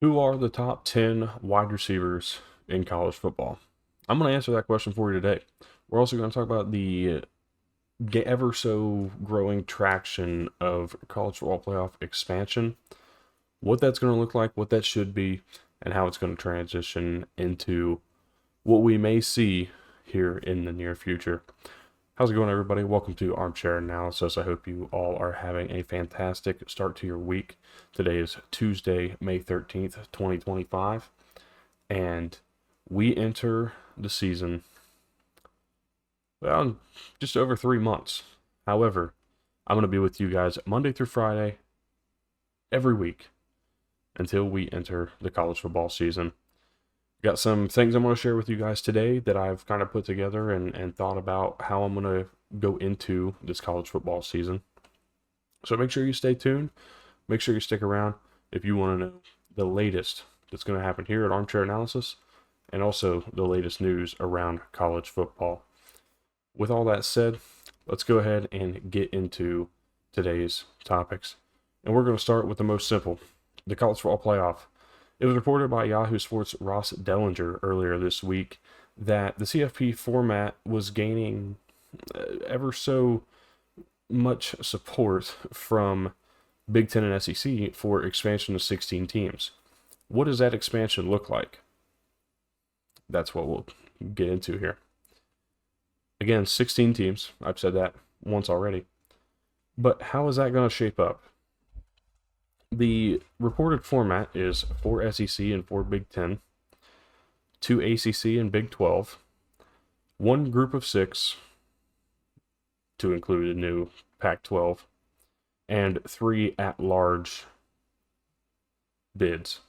Who are the top 10 wide receivers in college football? I'm going to answer that question for you today. We're also going to talk about the ever so growing traction of college football playoff expansion, what that's going to look like, what that should be, and how it's going to transition into what we may see here in the near future. How's it going, everybody? Welcome to Armchair Analysis. I hope you all are having a fantastic start to your week. Today is Tuesday, May 13th, 2025, and we enter the season, well, in just over 3 months. However, I'm going to be with you guys Monday through Friday every week until we enter the college football season. Got some things I'm going to share with you guys today that I've kind of put together and thought about how I'm going to go into this college football season. So make sure you stay tuned. Make sure you stick around if you want to know the latest that's going to happen here at Armchair Analysis and also the latest news around college football. With all that said, let's go ahead and get into today's topics. And we're going to start with the most simple, the college football playoff. It was reported by Yahoo Sports' Ross Dellinger earlier this week that the CFP format was gaining ever so much support from Big Ten and SEC for expansion to 16 teams. What does that expansion look like? That's what we'll get into here. Again, 16 teams. I've said that once already. But how is that going to shape up? The reported format is 4 SEC and 4 Big Ten, 2 ACC and Big 12, 1 group of 6 to include a new Pac 12, and 3 at-large bids.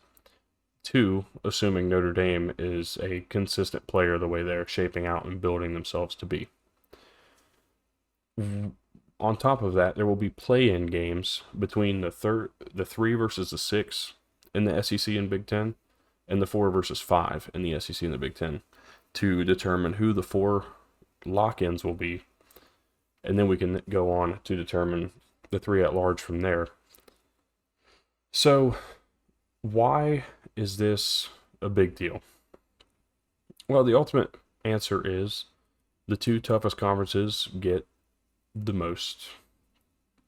2, assuming Notre Dame is a consistent player the way they're shaping out and building themselves to be. On top of that, there will be play-in games between the 3 versus the 6 in the SEC and Big Ten, and the 4 versus 5 in the SEC and the Big Ten, to determine who the 4 lock-ins will be, and then we can go on to determine the 3 at large from there. So, why is this a big deal? Well, the ultimate answer is the 2 toughest conferences get the most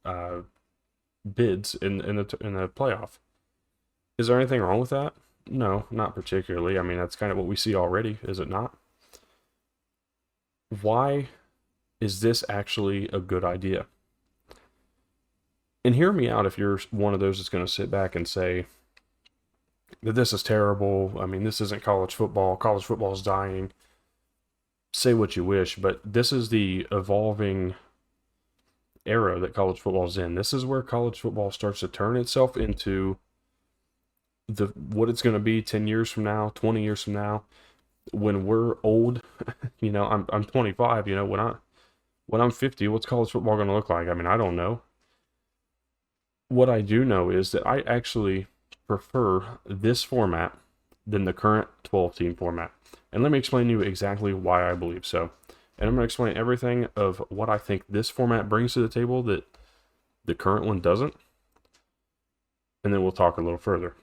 bids in the playoff. Is there anything wrong with that? No, not particularly. I mean, that's kind of what we see already, is it not? Why is this actually a good idea? And hear me out if you're one of those that's going to sit back and say that this is terrible. I mean, this isn't college football. College football is dying. Say what you wish, but this is the evolving era that college football is in. This is where college football starts to turn itself into what it's going to be 10 years from now, 20 years from now, when we're old. I'm 25. When I'm 50, what's college football going to look like? I mean, I don't know. What I do know is that I actually prefer this format than the current 12-team format. And let me explain to you exactly why I believe so. And I'm going to explain everything of what I think this format brings to the table that the current one doesn't. And then we'll talk a little further.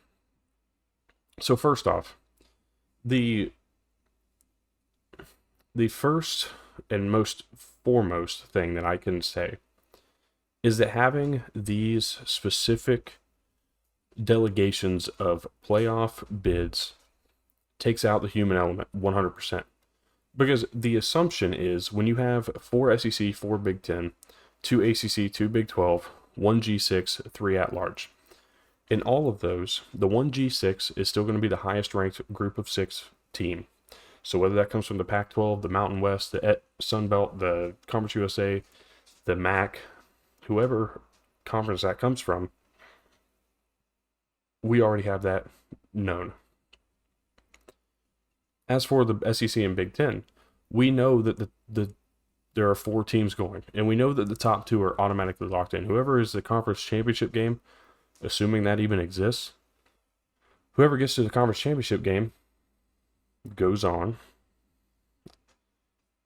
So first off, the first and most foremost thing that I can say is that having these specific delegations of playoff bids takes out the human element 100%. Because the assumption is when you have 4 SEC, 4 Big Ten, 2 ACC, 2 Big 12, 1 G6, 3 at large. In all of those, the 1 G6 is still going to be the highest ranked group of 6 team. So whether that comes from the Pac 12, the Mountain West, the Sun Belt, the Conference USA, the MAC, whoever conference that comes from, we already have that known. As for the SEC and Big Ten, we know that there are 4 teams going, and we know that the top 2 are automatically locked in. Whoever is the conference championship game, assuming that even exists, whoever gets to the conference championship game goes on.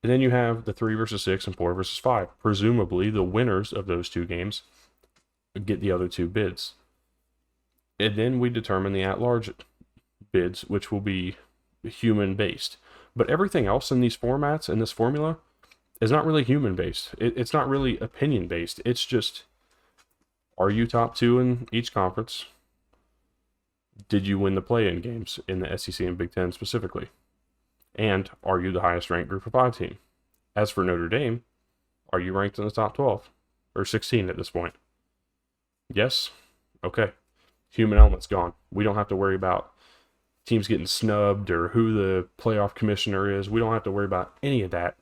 And then you have the 3 versus 6 and 4 versus 5. Presumably, the winners of those 2 games get the other 2 bids. And then we determine the at-large bids, which will be human-based. But everything else in these formats, in this formula, is not really human-based. It's not really opinion-based. It's just, are you top 2 in each conference? Did you win the play-in games in the SEC and Big Ten specifically? And are you the highest ranked Group of 5 team? As for Notre Dame, are you ranked in the top 12 or 16 at this point? Yes? Okay. Human element's gone. We don't have to worry about teams getting snubbed or who the playoff commissioner is. We don't have to worry about any of that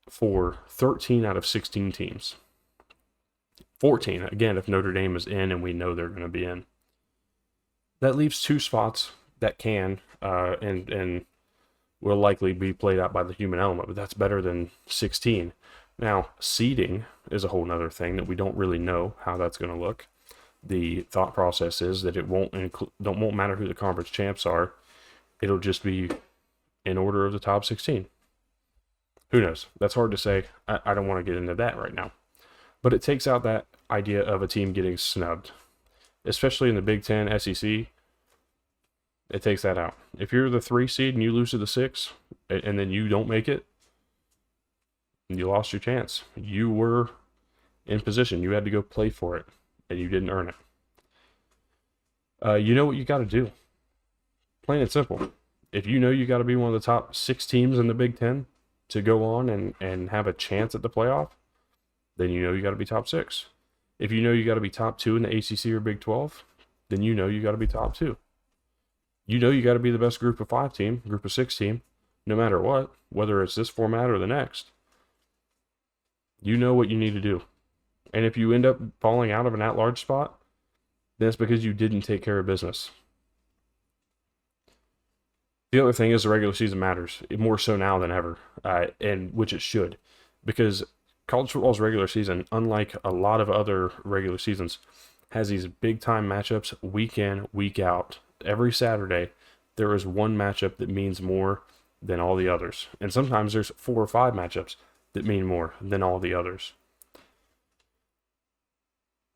for 13 out of 16 teams. 14, again, if Notre Dame is in and we know they're going to be in. That leaves 2 spots that can and will likely be played out by the human element, but that's better than 16. Now, seeding is a whole nother thing that we don't really know how that's going to look. The thought process is that it won't matter who the conference champs are. It'll just be in order of the top 16. Who knows? That's hard to say. I don't want to get into that right now. But it takes out that idea of a team getting snubbed, especially in the Big Ten, SEC. It takes that out. If you're the 3 seed and you lose to the 6, and then you don't make it, you lost your chance. You were in position. You had to go play for it, and you didn't earn it. You know what you got to do. Plain and simple. If you know you got to be one of the top 6 teams in the Big Ten to go on and have a chance at the playoff, then you know you got to be top 6. If you know you got to be top 2 in the ACC or Big 12, then you know you got to be top 2. You know you got to be the best Group of 5 team, Group of 6 team, no matter what, whether it's this format or the next. You know what you need to do. And if you end up falling out of an at-large spot, then it's because you didn't take care of business. The other thing is the regular season matters, more so now than ever, and which it should, because college football's regular season, unlike a lot of other regular seasons, has these big-time matchups week in, week out. Every Saturday, there is one matchup that means more than all the others. And sometimes there's 4 or 5 matchups that mean more than all the others.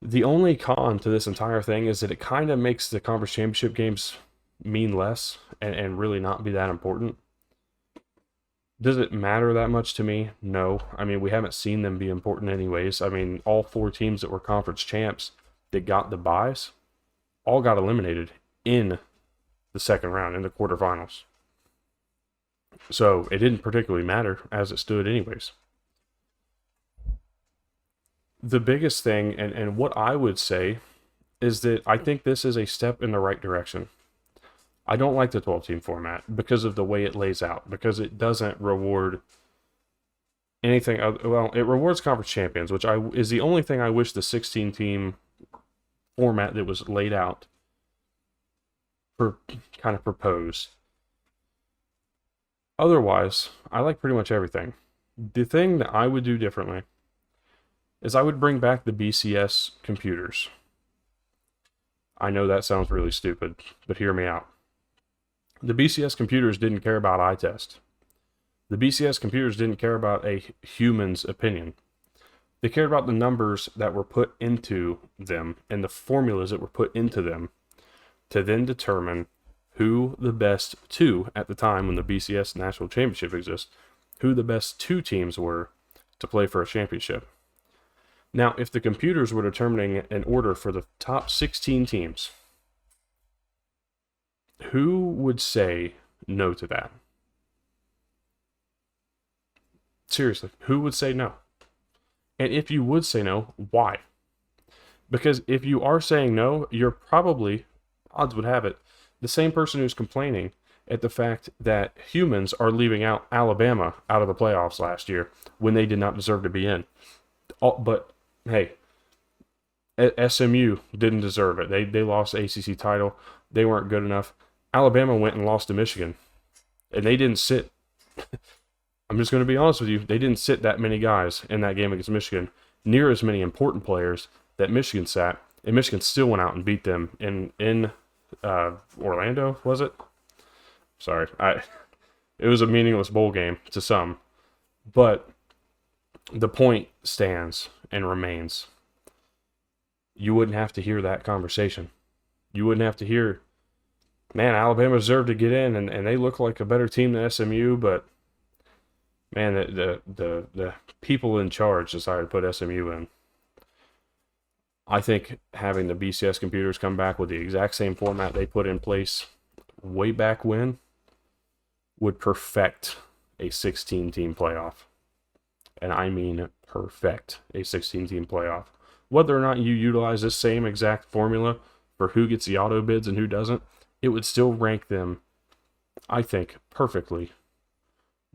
The only con to this entire thing is that it kind of makes the conference championship games mean less and really not be that important. Does it matter that much to me? No. I mean, we haven't seen them be important anyways. I mean, all 4 teams that were conference champs that got the byes all got eliminated in the second round, in the quarterfinals. So it didn't particularly matter as it stood anyways. The biggest thing, and what I would say, is that I think this is a step in the right direction. I don't like the 12-team format because of the way it lays out, because it doesn't reward anything. Well, it rewards conference champions, which is the only thing I wish the 16-team format that was laid out kind of proposed. Otherwise, I like pretty much everything. The thing that I would do differently is I would bring back the BCS computers. I know that sounds really stupid, but hear me out. The BCS computers didn't care about eye test. The BCS computers didn't care about a human's opinion. They cared about the numbers that were put into them and the formulas that were put into them to then determine who the best 2 at the time when the BCS National Championship exists, who the best 2 teams were to play for a championship. Now, if the computers were determining an order for the top 16 teams, who would say no to that? Seriously, who would say no? And if you would say no, why? Because if you are saying no, you're probably, odds would have it, the same person who's complaining at the fact that humans are leaving out Alabama out of the playoffs last year when they did not deserve to be in. But hey, SMU didn't deserve it. They lost the ACC title. They weren't good enough. Alabama went and lost to Michigan. And they didn't sit. I'm just going to be honest with you. They didn't sit that many guys in that game against Michigan. Near as many important players that Michigan sat. And Michigan still went out and beat them in Orlando, was it? Sorry. It was a meaningless bowl game to some. But the point stands and remains. You wouldn't have to hear that conversation. You wouldn't have to hear, man, Alabama deserved to get in, and they look like a better team than SMU, but man, the people in charge decided to put SMU in. I think having the BCS computers come back with the exact same format they put in place way back when would perfect a 16-team playoff. And I mean perfect a 16-team playoff. Whether or not you utilize this same exact formula for who gets the auto bids and who doesn't, it would still rank them, I think, perfectly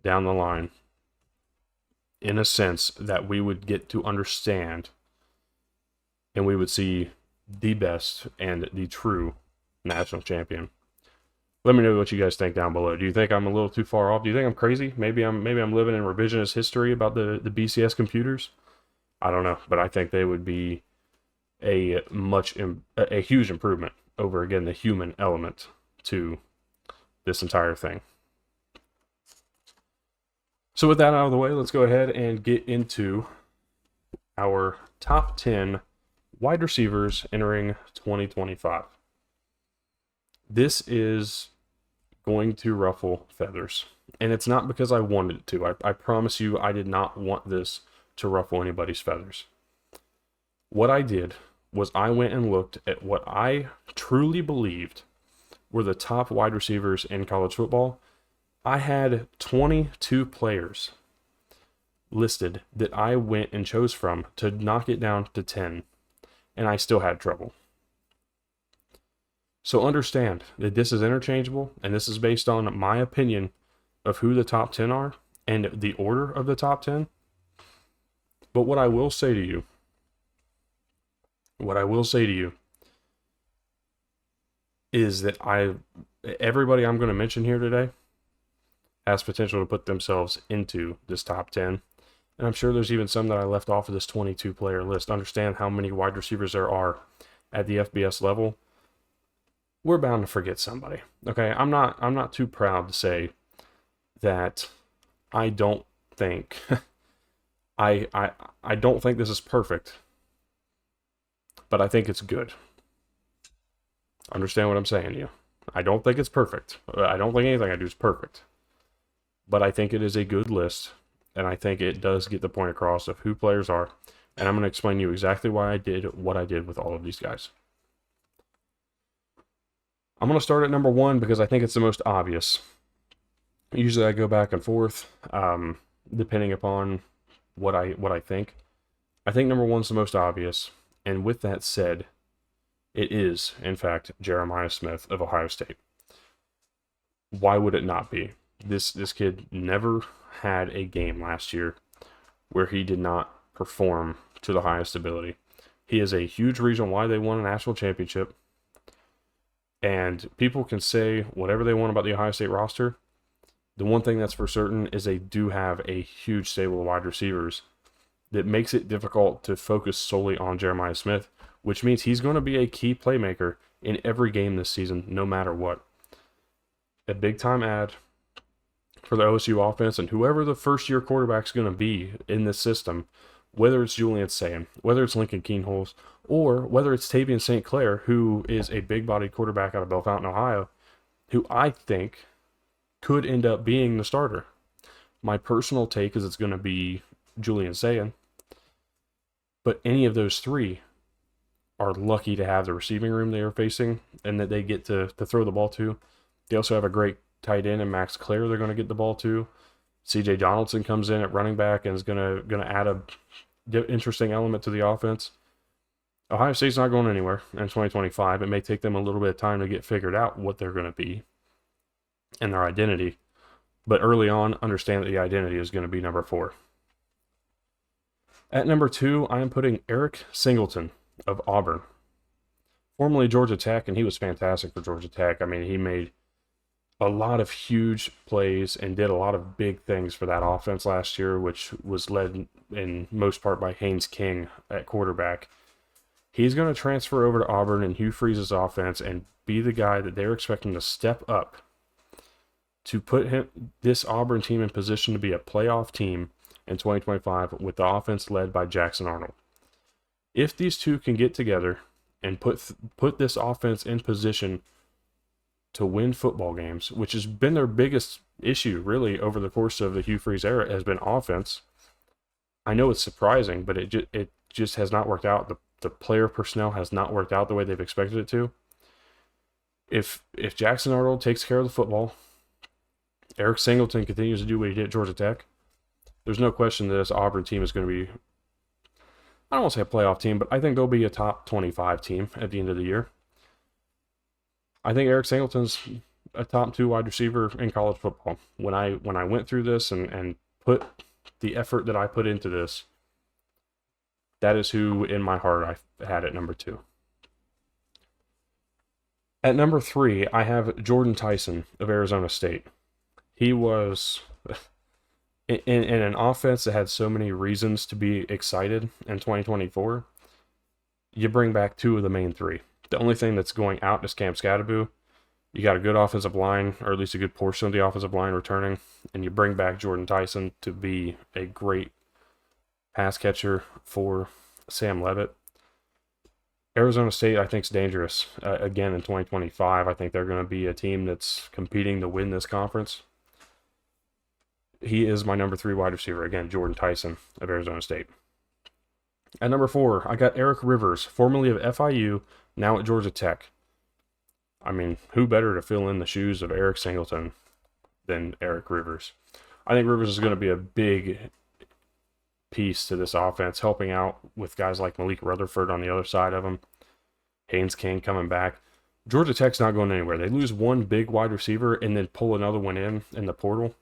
down the line, in a sense that we would get to understand and we would see the best and the true national champion. Let me know what you guys think down below. Do you think I'm a little too far off? Do you think I'm crazy? Maybe I'm living in revisionist history about the BCS computers. I don't know, but I think they would be a huge improvement over, again, the human element to this entire thing. So with that out of the way, let's go ahead and get into our top 10 wide receivers entering 2025. This is going to ruffle feathers. And it's not because I wanted it to. I promise you, I did not want this to ruffle anybody's feathers. What I did was I went and looked at what I truly believed were the top wide receivers in college football. I had 22 players listed that I went and chose from to knock it down to 10, and I still had trouble. So understand that this is interchangeable, and this is based on my opinion of who the top 10 are and the order of the top 10. But what I will say to you is that everybody I'm going to mention here today has potential to put themselves into this top 10. And I'm sure there's even some that I left off of this 22 player list. Understand how many wide receivers there are at the FBS level. We're bound to forget somebody. Okay, I'm not too proud to say that I don't think I don't think this is perfect, but I think it's good. Understand what I'm saying to you? I don't think it's perfect. I don't think anything I do is perfect, but I think it is a good list, and I think it does get the point across of who players are, and I'm going to explain to you exactly why I did what I did with all of these guys. I'm going to start at number 1 because I think it's the most obvious. Usually I go back and forth, depending upon what I think. I think number 1's the most obvious, and with that said, it is, in fact, Jeremiah Smith of Ohio State. Why would it not be? This kid never had a game last year where he did not perform to the highest ability. He is a huge reason why they won a national championship. And people can say whatever they want about the Ohio State roster. The one thing that's for certain is they do have a huge stable of wide receivers that makes it difficult to focus solely on Jeremiah Smith, which means he's going to be a key playmaker in every game this season, no matter what. A big-time add for the OSU offense, and whoever the first-year quarterback's going to be in this system, whether it's Julian Sayin, whether it's Lincoln Keenholz, or whether it's Tavian St. Clair, who is a big-bodied quarterback out of Bellefontaine, Ohio, who I think could end up being the starter. My personal take is it's going to be Julian Sayin, but any of those three are lucky to have the receiving room they are facing and that they get to throw the ball to. They also have a great tight end in Max Clare they're going to get the ball to. C.J. Donaldson comes in at running back and is going to add a interesting element to the offense. Ohio State's not going anywhere in 2025. It may take them a little bit of time to get figured out what they're going to be and their identity. But early on, understand that the identity is going to be number 4. At number 2, I am putting Eric Singleton of Auburn. Formerly Georgia Tech, and he was fantastic for Georgia Tech. I mean, he made a lot of huge plays and did a lot of big things for that offense last year, which was led in most part by Haynes King at quarterback. He's going to transfer over to Auburn and Hugh Freeze's offense and be the guy that they're expecting to step up to put this Auburn team in position to be a playoff team in 2025 with the offense led by Jackson Arnold. If these two can get together and put this offense in position to win football games, which has been their biggest issue really over the course of the Hugh Freeze era, has been offense. I know it's surprising, but it just has not worked out. The player personnel has not worked out the way they've expected it to. If Jackson Arnold takes care of the football, Eric Singleton continues to do what he did at Georgia Tech, there's no question that this Auburn team is going to be, I don't want to say a playoff team, but I think they'll be a top 25 team at the end of the year. I think Eric Singleton's a top 2 wide receiver in college football. When I went through this and put the effort that I put into this, that is who in my heart I had at number 2. At number 3, I have Jordan Tyson of Arizona State. He was in an offense that had so many reasons to be excited in 2024. You bring back 2 of the main 3. The only thing that's going out is Cam Scatterbo. You got a good offensive line, or at least a good portion of the offensive line returning, and you bring back Jordan Tyson to be a great pass catcher for Sam Leavitt. Arizona State, I think, is dangerous. Again, in 2025, I think they're going to be a team that's competing to win this conference. He is my number 3 wide receiver. Again, Jordan Tyson of Arizona State. At number 4, I got Eric Rivers, formerly of FIU, now at Georgia Tech. I mean, who better to fill in the shoes of Eric Singleton than Eric Rivers? I think Rivers is going to be a big piece to this offense, helping out with guys like Malik Rutherford on the other side of him. Haynes King coming back. Georgia Tech's not going anywhere. They lose one big wide receiver and then pull another one in the portal.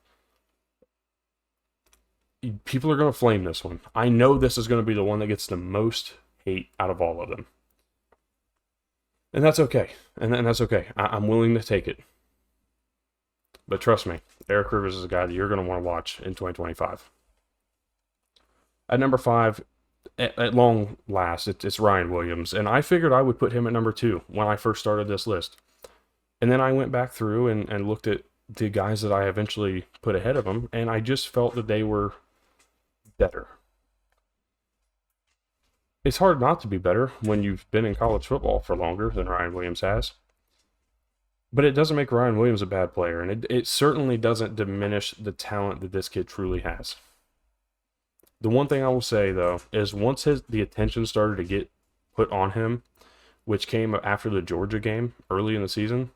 People are going to flame this one. I know this is going to be the one that gets the most hate out of all of them. And that's okay. And that's okay. I'm willing to take it. But trust me, Eric Rivers is a guy that you're going to want to watch in 2025. At number 5, at long last, it's Ryan Williams. And I figured I would put him at number 2 when I first started this list. And then I went back through and looked at the guys that I eventually put ahead of him, and I just felt that they were better. It's hard not to be better when you've been in college football for longer than Ryan Williams has. But it doesn't make Ryan Williams a bad player, and it certainly doesn't diminish the talent that this kid truly has. The one thing I will say, though, is once the attention started to get put on him, which came after the Georgia game early in the season,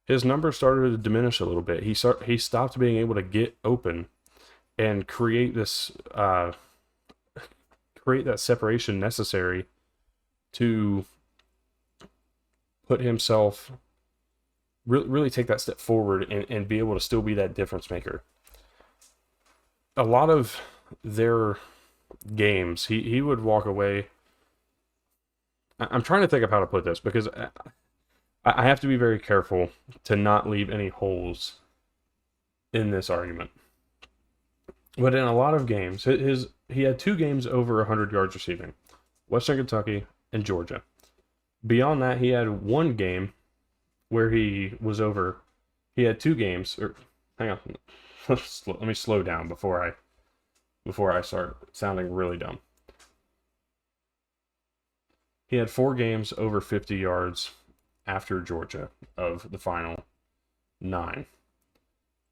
his numbers started to diminish a little bit. He stopped being able to get open and create this create that separation necessary to put himself really take that step forward and be able to still be that difference maker. A lot of their games, he would walk away. I'm trying to think of how to put this, because I have to be very careful to not leave any holes in this argument. But in a lot of games, he had 2 games over 100 yards receiving, Western Kentucky and Georgia. Beyond that, he had 1 game where he was over. He had 2 games. Hang on, let me slow down before I start sounding really dumb. He had 4 games over 50 yards after Georgia of the final 9.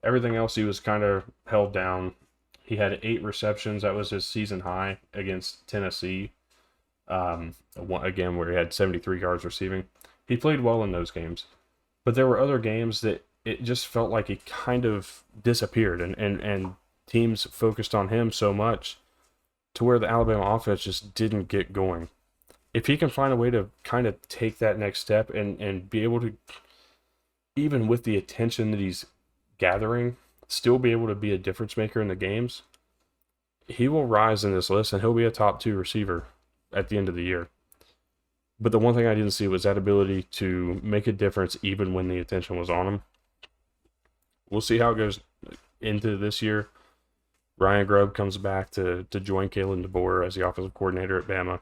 Everything else he was kind of held down. He had 8 receptions. That was his season high against Tennessee. Again, where he had 73 yards receiving. He played well in those games. But there were other games that it just felt like he kind of disappeared. And teams focused on him so much to where the Alabama offense just didn't get going. If he can find a way to kind of take that next step and be able to, even with the attention that he's gathering, still be able to be a difference maker in the games, he will rise in this list and he'll be a top 2 receiver at the end of the year. But the one thing I didn't see was that ability to make a difference even when the attention was on him. We'll see how it goes into this year. Ryan Grubb comes back to join Kalen DeBoer as the offensive coordinator at Bama.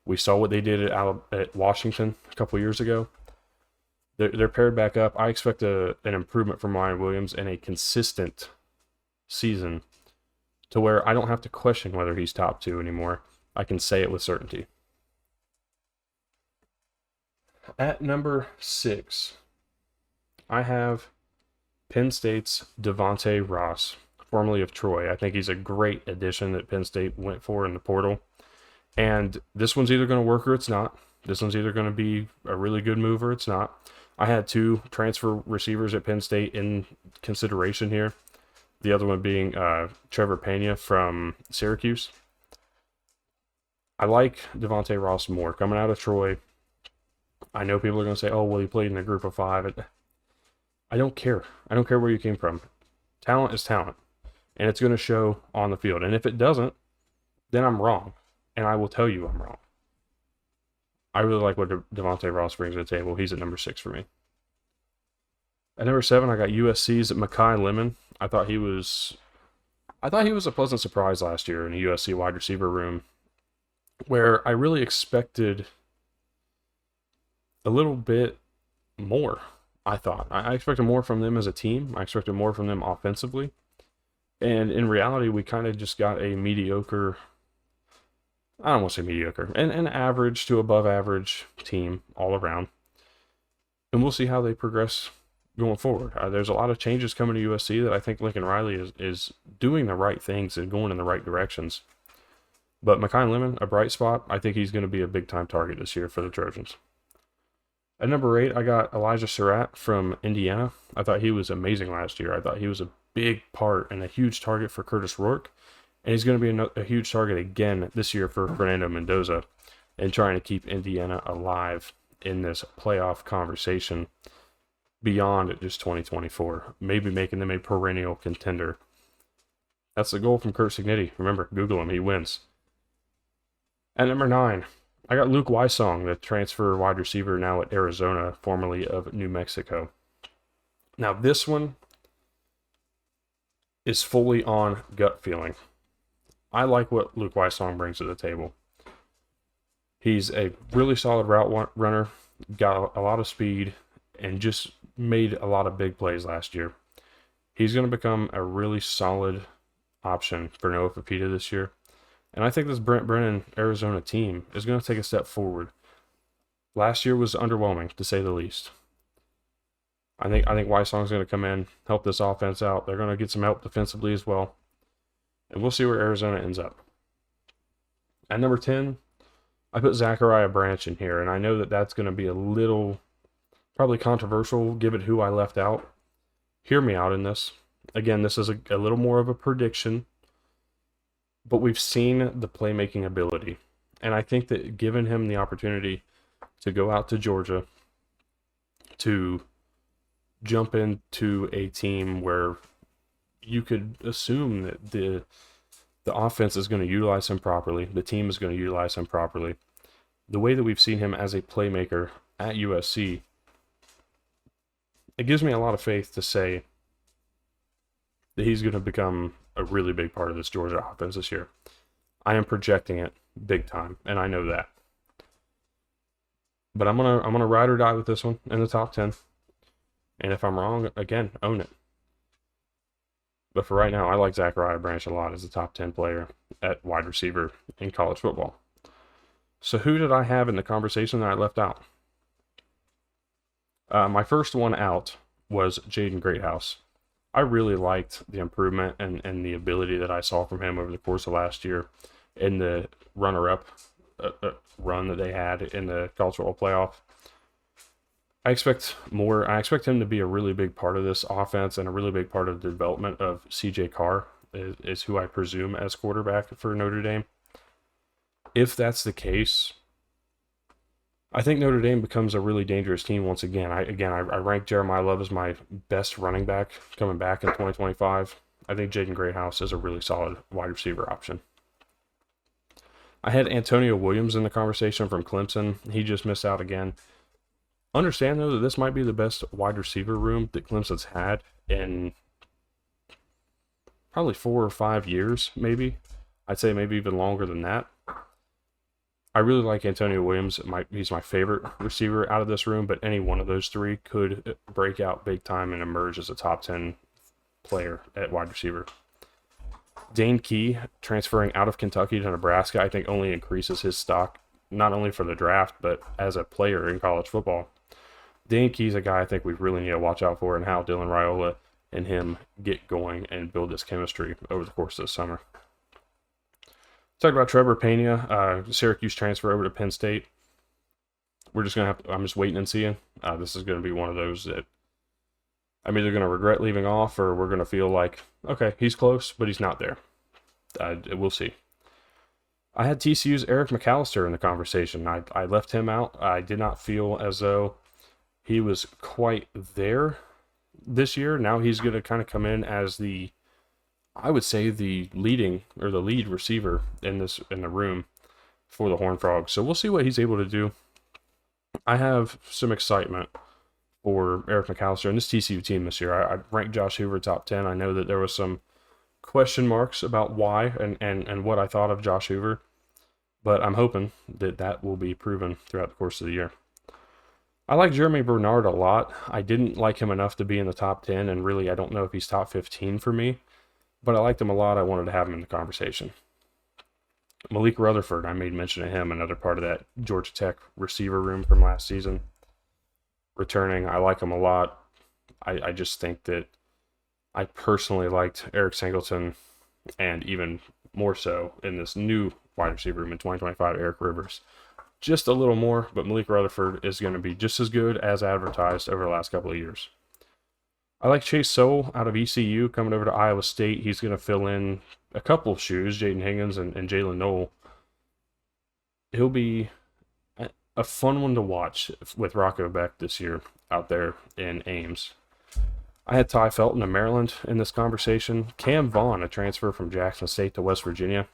We saw what they did at Washington a couple years ago. They're paired back up. I expect an improvement from Ryan Williams and a consistent season to where I don't have to question whether he's top 2 anymore. I can say it with certainty. At number 6, I have Penn State's Devontae Ross, formerly of Troy. I think he's a great addition that Penn State went for in the portal. And this one's either going to work or it's not. This one's either going to be a really good move or it's not. I had 2 transfer receivers at Penn State in consideration here. The other one being Trevor Pena from Syracuse. I like Devontae Ross more. Coming out of Troy, I know people are going to say, oh, well, he played in a group of 5. I don't care. I don't care where you came from. Talent is talent. And it's going to show on the field. And if it doesn't, then I'm wrong. And I will tell you I'm wrong. I really like what Devontae Ross brings to the table. He's at number 6 for me. At number 7, I got USC's Mekhi Lemon. I thought he was a pleasant surprise last year in the USC wide receiver room, where I really expected a little bit more. I thought I expected more from them as a team. I expected more from them offensively, and in reality, we kind of just got a mediocre. I don't want to say mediocre, an average to above average team all around. And we'll see how they progress going forward. There's a lot of changes coming to USC that I think Lincoln Riley is doing the right things and going in the right directions. But Mekhi Lemon, a bright spot. I think he's going to be a big-time target this year for the Trojans. At number 8, I got Elijah Surratt from Indiana. I thought he was amazing last year. I thought he was a big part and a huge target for Curtis Rourke. And he's going to be a huge target again this year for Fernando Mendoza and trying to keep Indiana alive in this playoff conversation beyond just 2024. Maybe making them a perennial contender. That's the goal from Kurt Cignetti. Remember, Google him. He wins. At number 9, I got Luke Wysong, the transfer wide receiver now at Arizona, formerly of New Mexico. Now, this one is fully on gut feeling. I like what Luke Wysong brings to the table. He's a really solid route runner, got a lot of speed, and just made a lot of big plays last year. He's going to become a really solid option for Noah Fifita this year. And I think this Brent Brennan Arizona team is going to take a step forward. Last year was underwhelming, to say the least. I think Wysong's going to come in, help this offense out. They're going to get some help defensively as well. And we'll see where Arizona ends up. At number 10, I put Zachariah Branch in here. And I know that that's going to be a little, probably controversial, given who I left out. Hear me out in this. Again, this is a little more of a prediction. But we've seen the playmaking ability. And I think that given him the opportunity to go out to Georgia, to jump into a team where you could assume that the offense is going to utilize him properly, the team is going to utilize him properly. The way that we've seen him as a playmaker at USC, it gives me a lot of faith to say that he's going to become a really big part of this Georgia offense this year. I am projecting it big time, and I know that. But I'm gonna ride or die with this one in the top 10. And if I'm wrong, again, own it. But for right now, I like Zachariah Branch a lot as a top 10 player at wide receiver in college football. So who did I have in the conversation that I left out? My first one out was Jaden Greathouse. I really liked the improvement and the ability that I saw from him over the course of last year in the runner-up run that they had in the college football playoff. I expect more. I expect him to be a really big part of this offense and a really big part of the development of CJ Carr, is who I presume as quarterback for Notre Dame. If that's the case, I think Notre Dame becomes a really dangerous team once again. I rank Jeremiah Love as my best running back coming back in 2025. I think Jaden Greathouse is a really solid wide receiver option. I had Antonio Williams in the conversation from Clemson. He just missed out again. Understand, though, that this might be the best wide receiver room that Clemson's had in probably 4 or 5 years, maybe. I'd say maybe even longer than that. I really like Antonio Williams. He's my favorite receiver out of this room, but any one of those 3 could break out big time and emerge as a top 10 player at wide receiver. Dane Key, transferring out of Kentucky to Nebraska, I think only increases his stock not only for the draft, but as a player in college football. Dan Key's a guy I think we really need to watch out for, and how Dylan Raiola and him get going and build this chemistry over the course of the summer. Talk about Trevor Pena, Syracuse transfer over to Penn State. We're just going to I'm just waiting and seeing. This is going to be one of those that I'm either going to regret leaving off, or we're going to feel like, okay, he's close, but he's not there. We'll see. I had TCU's Eric McAllister in the conversation. I left him out. I did not feel as though he was quite there this year. Now he's going to kind of come in as I would say the lead receiver in the room for the Horned Frogs. So we'll see what he's able to do. I have some excitement for Eric McAllister and this TCU team this year. I ranked Josh Hoover top 10. I know that there was some question marks about why and what I thought of Josh Hoover, but I'm hoping that will be proven throughout the course of the year. I like Jeremy Bernard a lot. I didn't like him enough to be in the top 10, and really I don't know if he's top 15 for me, but I liked him a lot. I wanted to have him in the conversation. Malik Rutherford, I made mention of him, another part of that Georgia Tech receiver room from last season. Returning, I like him a lot. I just think that I personally liked Eric Singleton, and even more so in this new wide receiver room in 2025, Eric Rivers. Just a little more, but Malik Rutherford is going to be just as good as advertised over the last couple of years. I like Chase Sowell out of ECU coming over to Iowa State. He's going to fill in a couple of shoes, Jaden Higgins and Jalen Noel. He'll be a fun one to watch with Rocco Beck this year out there in Ames. I had Ty Felton of Maryland in this conversation. Cam Vaughn, a transfer from Jackson State to West Virginia.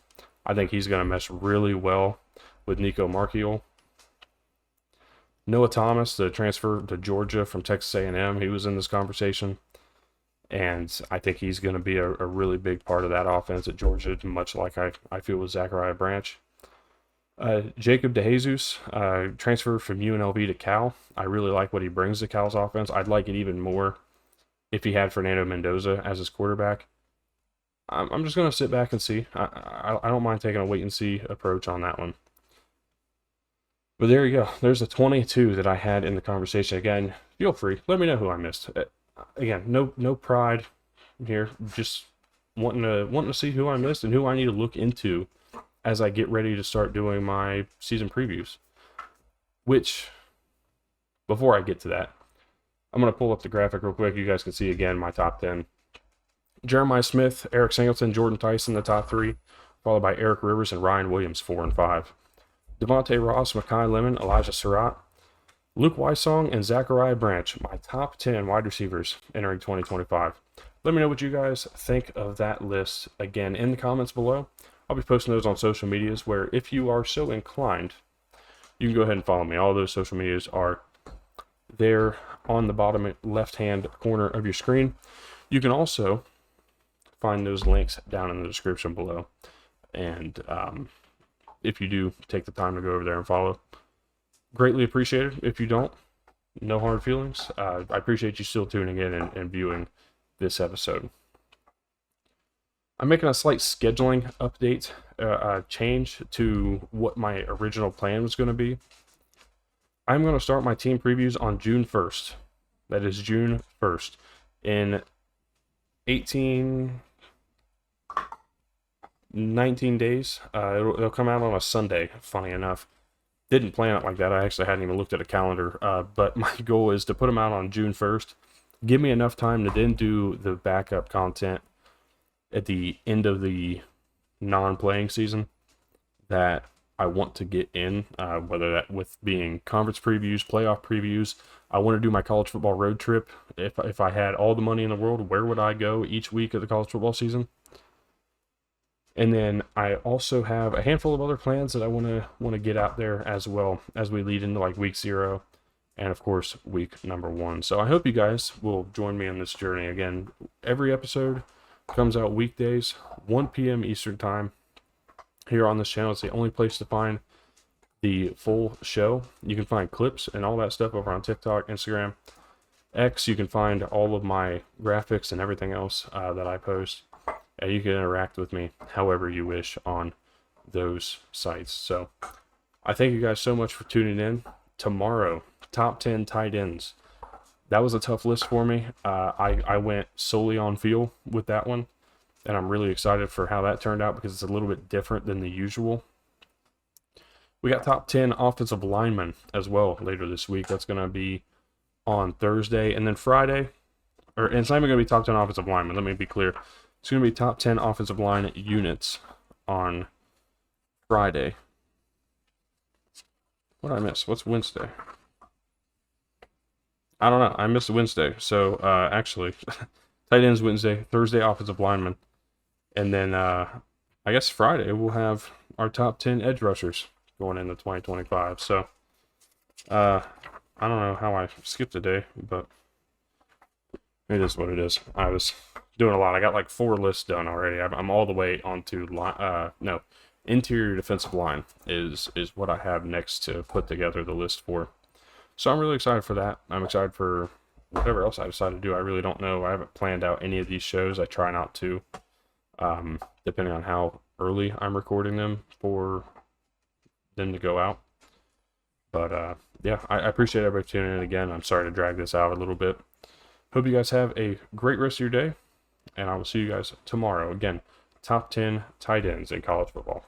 I think he's going to mesh really well with Nico Marchiol. Noah Thomas, the transfer to Georgia from Texas A&M, he was in this conversation. And I think he's going to be a really big part of that offense at Georgia, much like I feel with Zachariah Branch. Jacob DeJesus, transfer from UNLV to Cal. I really like what he brings to Cal's offense. I'd like it even more if he had Fernando Mendoza as his quarterback. I'm just going to sit back and see. I don't mind taking a wait-and-see approach on that one. But there you go. There's the 22 that I had in the conversation. Again, feel free. Let me know who I missed. Again, no pride here. Just wanting to see who I missed and who I need to look into as I get ready to start doing my season previews. Which, before I get to that, I'm going to pull up the graphic real quick. You guys can see again my top 10. Jeremiah Smith, Eric Singleton, Jordan Tyson, the top 3, followed by Eric Rivers and Ryan Williams, 4 and 5. Devontae Ross, Mekhi Lemon, Elijah Surratt, Luke Wysong, and Zachariah Branch, my top 10 wide receivers entering 2025. Let me know what you guys think of that list again in the comments below. I'll be posting those on social medias where, if you are so inclined, you can go ahead and follow me. All those social medias are there on the bottom left-hand corner of your screen. You can also find those links down in the description below. And if you do take the time to go over there and follow, greatly appreciated. If you don't, no hard feelings. I appreciate you still tuning in and viewing this episode. I'm making a slight scheduling update, change to what my original plan was going to be. I'm going to start my team previews on June 1st. That is June 1st. In 19 days. It'll come out on a Sunday, funny enough. Didn't plan it like that. I actually hadn't even looked at a calendar. But my goal is to put them out on June 1st. Give me enough time to then do the backup content at the end of the non-playing season that I want to get in, whether that with being conference previews, playoff previews. I want to do my college football road trip. If I had all the money in the world, where would I go each week of the college football season? And then I also have a handful of other plans that I want to get out there as well as we lead into like week 0 and of course week number 1. So I hope you guys will join me on this journey. Again, every episode comes out weekdays, 1 p.m. Eastern time here on this channel. It's the only place to find the full show. You can find clips and all that stuff over on TikTok, Instagram, X. You can find all of my graphics and everything else that I post. And you can interact with me however you wish on those sites. So I thank you guys so much for tuning in. Tomorrow, top 10 tight ends. That was a tough list for me. I went solely on feel with that one, and I'm really excited for how that turned out because it's a little bit different than the usual. We got top 10 offensive linemen as well later this week. That's going to be on Thursday. And then Friday, and it's not even going to be top 10 offensive linemen. Let me be clear. It's going to be top 10 offensive line units on Friday. What did I miss? What's Wednesday? I don't know. I missed Wednesday. So, actually, tight ends Wednesday, Thursday offensive linemen. And then, I guess Friday we'll have our top 10 edge rushers going into 2025. So, I don't know how I skipped a day, but it is what it is. I was doing a lot. I got like 4 lists done already. I'm all the way onto interior defensive line is what I have next to put together the list for. So I'm really excited for that. I'm excited for whatever else I decide to do. I really don't know. I haven't planned out any of these shows. I try not to, depending on how early I'm recording them for them to go out. But yeah, I appreciate everybody tuning in again. I'm sorry to drag this out a little bit. Hope you guys have a great rest of your day, and I will see you guys tomorrow. Again, top 10 tight ends in college football.